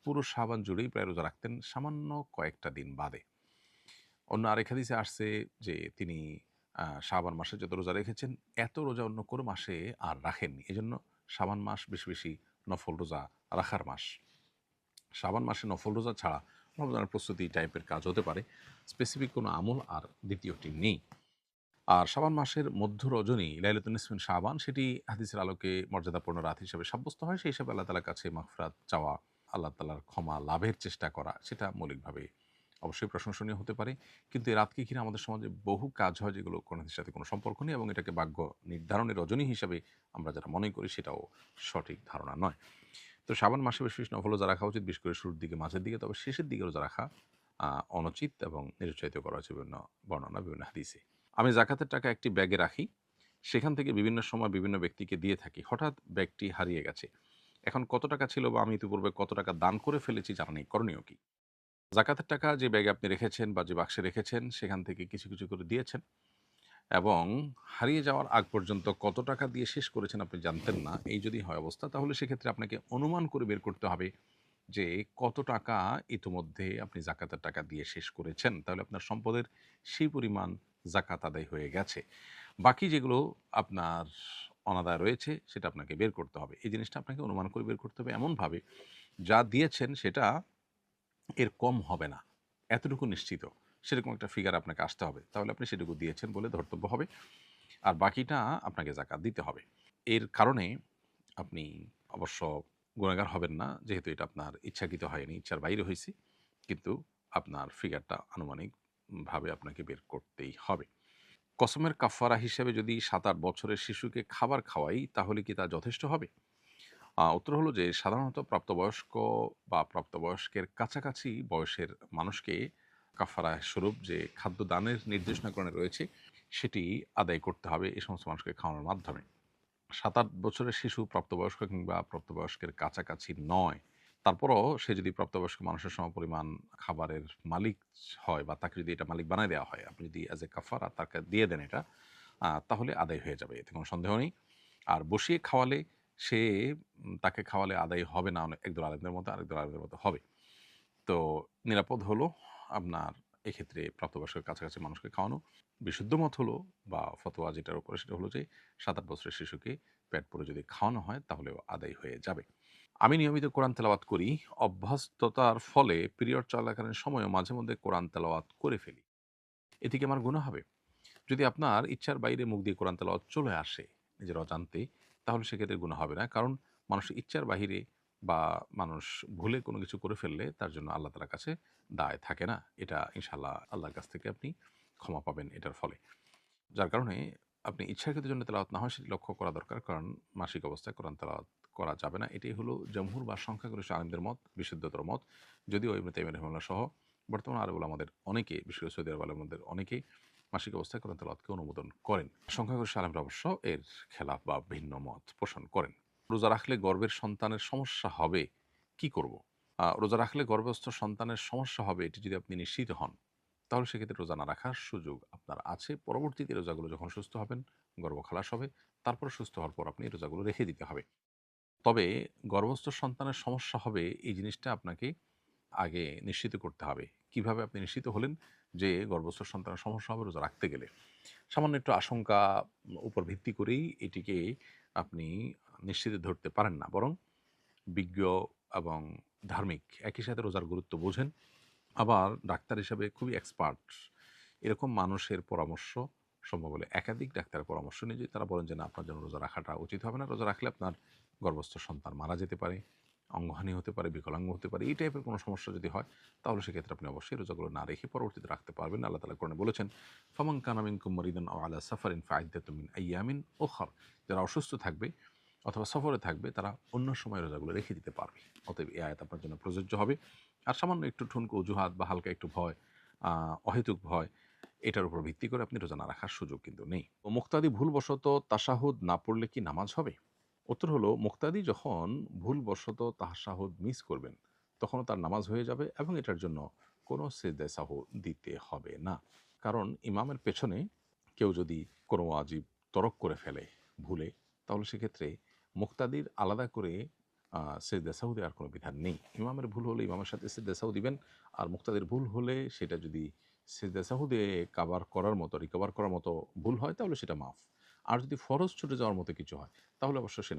পুরো শাবান জুড়েই প্রায় রোজা রাখতেন সামান্য কয়েকটা দিন বাদে। অন্য আরেক হাদিসে আসছে যে তিনি শাবান মাসে যত রোজা রেখেছেন, এত রোজা অন্য কোনো মাসে আর রাখেননি। এজন্য শাবান মাস বেশি, বেশি নফল রোজা রাখার মাস। শাবান মাসে নফল রোজা ছাড়া রমজানের প্রস্তুতি টাইপের কাজ হতে পারে। স্পেসিফিক কোনো আমল আর দ্বিতীয়টি নেই। আর শাবান মাসের মধ্য রজনী লাইলাতুন নিসফিন শাবান সেটি হাদিসের আলোকে মর্যাদাপূর্ণ রাত হিসেবে সাব্যস্ত হয়। সেই হিসাবে আল্লাহ তাআলার কাছে মাগফিরাত চাওয়া, আল্লাহ তাআলার ক্ষমা লাভের চেষ্টা করা সেটা মৌলিকভাবে অবশ্যই প্রশংসনীয় হতে পারে। কিন্তু এই রাতকে ঘিরে আমাদের সমাজে বহু কাজ হয় যেগুলো কোরআনের সাথে কোনো সম্পর্ক নেই এবং এটাকে ভাগ্য নির্ধারণের রজনী হিসাবে আমরা যারা মনে করি সেটাও সঠিক ধারণা নয়। তো শাবান মাসে বেশ, বেশ নফল রোজা রাখা উচিত, বিশেষ করে শুরুর দিকে, মাঝের দিকে। তবে শেষের দিকে রোজা রাখা অনুচিত এবং নিরুৎসাহিত করা হয়েছে বিভিন্ন বর্ণনা, বিভিন্ন হাদিসে। আমি যাকাতের টাকা একটি ব্যাগে রাখি। সেখান থেকে বিভিন্ন সময় বিভিন্ন ব্যক্তিকে দিয়ে থাকি। হঠাৎ ব্যাগটি হারিয়ে গেছে। এখন কত টাকা ছিল বা আমি ইতিপূর্বে কত টাকা দান করে ফেলেছি জানা নেই। করণীয় কি? যাকাতের টাকা যে ব্যাগে আপনি রেখেছেন বা যে বাক্সে রেখেছেন সেখান থেকে কিছু, কিছু করে দিয়েছেন এবং হারিয়ে যাওয়ার আগ পর্যন্ত কত টাকা দিয়ে শেষ করেছেন আপনি জানতেন না। এই যদি হয় অবস্থা, তাহলে সেক্ষেত্রে আপনাকে অনুমান করে বের করতে হবে যে কত টাকা ইতিমধ্যে আপনি যাকাতের টাকা দিয়ে শেষ করেছেন। তাহলে আপনার সম্পদের সেই পরিমাণ যাকাত আদায় হয়ে গেছে। বাকি যেগুলো আপনার অনাদায় রয়েছে সেটা আপনাকে বের করতে হবে। এই জিনিসটা আপনাকে অনুমান করে বের করতে হবে এমনভাবে, যা দিয়েছেন সেটা এর কম হবে না। এতটুকু নিশ্চিত। সেরকম একটা ফিগার আপনাকে আসতে হবে। তাহলে আপনি সেটুকু দিয়েছেন বলে ধর্তব্য হবে। আর বাকিটা আপনাকে যাকাত দিতে হবে। এর কারণে আপনি অবশ্য গুনাহগার হবেন না, যেহেতু এটা আপনার ইচ্ছাকৃত হয়নি, ইচ্ছার বাইরে হইছে। কিন্তু আপনার ফিগারটা আনুমানিকভাবে আপনাকে বের করতেই হবে। কসমের কাফারা হিসেবে যদি ৭-৮ বছরের শিশুকে খাবার খাওয়াই, তাহলে কি তা যথেষ্ট হবে? উত্তর হলো যে সাধারণত প্রাপ্তবয়স্ক বা প্রাপ্তবয়স্কের কাছাকাছি বয়সের মানুষকে কাফারা স্বরূপ যে খাদ্য দানের নির্দেশনা কোরআনে রয়েছে, সেটি আদায় করতে হবে এই সমস্ত মানুষকে খাওয়ানোর মাধ্যমে। ৭-৮ বছরের শিশু প্রাপ্তবয়স্ক কিংবা প্রাপ্তবয়স্কের কাছাকাছি নয়। তারপরও সে যদি প্রাপ্তবয়স্ক মানুষের সমপরিমাণ খাবারের মালিক হয় বা তাকে যদি এটা মালিক বানায় দেওয়া হয়, আপনি যদি অ্যাজ এ কাফারা তাকে দিয়ে দেন এটা, তাহলে আদায় হয়ে যাবে। এতে কোনো সন্দেহ নেই। আর বসিয়ে খাওয়ালে সে তাকে খাওয়ালে আদায় হবে না একদল আলেমদের মতো, আরেকদল আলেমদের মতো হবে। তো নিরাপদ হলো আপনার এক্ষেত্রে প্রাপ্তবয়স্কের কাছাকাছি মানুষকে খাওয়ানো। বিশুদ্ধ মত হলো বা ফতোয়া যেটার উপরে সেটা হলো যে ৭-৮ বছরের শিশুকে পেট পুরে যদি খাওয়ানো হয় তাহলেও আদায় হয়ে যাবে। আমি নিয়মিত কোরআন তেলাওয়াত করি। অভ্যস্ততার ফলে পিরিয়ড চলাকালীন সময়েও মাঝে মধ্যে কোরআন তেলাওয়াত করে ফেলি। এতে কি আমার গুনাহ হবে? যদি আপনার ইচ্ছার বাইরে মুখ দিয়ে কোরআন তেলাওয়াত চলে আসে নিজের অজান্তে, তাহলে সেক্ষেত্রে গুনাহ হবে না। কারণ মানুষের ইচ্ছার বাহিরে বা মানুষ ভুলে কোনো কিছু করে ফেললে তার জন্য আল্লাহ তাআলার কাছে দায় থাকে না। এটা ইনশাআল্লাহ আল্লাহর কাছ থেকে আপনি ক্ষমা পাবেন এটার ফলে। যার কারণে আপনি ইচ্ছাকৃত জন্য তেলাওয়াত না হয় সেটি লক্ষ্য করা দরকার। কারণ মাসিক অবস্থায় কোরআন তেলাওয়াত করা যাবে না। এটাই হলো জমহুর বা সংখ্যাগরিষ্ঠ আলেমদের মত, বিশুদ্ধতর মত। যদিও ইবনে তাইমিয়া রাহিমাহুল্লাহ সহ বর্তমান আরব উলামাদের অনেকে, বিশেষ করে সৌদি আরব আলেমদের অনেকেই মাসিক অবস্থায় কোরআন তেলাওয়াতকে অনুমোদন করেন। সংখ্যাগরিষ্ঠ আলেমরা অবশ্য এর খেলাফ বা ভিন্ন মত পোষণ করেন। রোজা রাখলে গর্ভের সন্তানের সমস্যা হবে, কি করব? রোজা রাখলে গর্ভস্থ সন্তানের সমস্যা হবে এটি যদি আপনি নিশ্চিত হন, তাহলে সেক্ষেত্রে রোজা না রাখার সুযোগ আপনার আছে। পরবর্তীতে রোজাগুলো যখন সুস্থ হবেন, গর্ভ খালাস হবে, তারপর সুস্থ হওয়ার পর আপনি রোজাগুলো রেখে দিতে হবে। তবে গর্ভস্থ সন্তানের সমস্যা হবে এই জিনিসটা আপনাকে আগে নিশ্চিত করতে হবে। কিভাবে আপনি নিশ্চিত হলেন যে গর্ভস্থ সন্তানের সমস্যা হবে রোজা রাখতে গেলে? সামান্য একটু আশঙ্কা উপর ভিত্তি করেই এটিকে আপনি নিশ্চিত ধরতে পারেন না। বরং বিজ্ঞ এবং ধার্মিক একই সাথে রোজার গুরুত্ব বোঝেন, আবার ডাক্তার হিসাবে খুবই এক্সপার্ট এরকম মানুষের পরামর্শ, সম্ভব হলে একাধিক ডাক্তারের পরামর্শ নিয়ে যদি তারা বলেন যে না আপনার জন্য রোজা রাখাটা উচিত হবে না, রোজা রাখলে আপনার গর্ভস্থ সন্তান মারা যেতে পারে, অঙ্গহানি হতে পারে, বিকলাঙ্গ হতে পারে, এই টাইপের কোনো সমস্যা যদি হয়, তাহলে সেক্ষেত্রে আপনি অবশ্যই রোজাগুলো না রেখে পরবর্তীতে রাখতে পারবেন। আল্লাহ তাআলা কোরআনে বলেছেন, ফামান কানা মিনকুম মারিদান আও আলা সাফারিন ফাইদ্দাতুম মিন আইয়ামিন উখর। যারা অসুস্থ থাকবে অথবা সফরে থাকবে তারা অন্য সময় রোজাগুলো রেখে দিতে পারবে। অতএব এই আয়াত আপনার জন্য প্রযোজ্য হবে। আর সামান্য একটু ঠুনকো অজুহাত বা হালকা একটু ভয়, অহেতুক ভয়, এটার উপর ভিত্তি করে আপনি রোজা না রাখার সুযোগ কিন্তু নেই। তো মুক্তাদি ভুলবশত তাশাহুদ না পড়লে কি নামাজ হবে? উত্তর হলো মুক্তাদি যখন ভুলবশত তাশাহুদ মিস করবেন, তখনও তার নামাজ হয়ে যাবে এবং এটার জন্য কোনো সিজদায়ে সাহু দিতে হবে না। কারণ ইমামের পেছনে কেউ যদি কোনো ওয়াজিব তরক করে ফেলে ভুলে, তাহলে সেক্ষেত্রে মুক্তাদির আলাদা করে সেজদা সাহু দেওয়ার কোনো বিধান নেই। ইমামের ভুল হলে ইমামের সাথে সেজদা সাহু দিবেন। আর মুক্তাদির ভুল হলে সেটা যদি সেজদা সাহু দিয়ে রিকভার করার মতো ভুল হয় তাহলে সেটা মাফ। আর যদি ফরজ ছুটে যাওয়ার মতো কিছু হয় তাহলে অবশ্য সে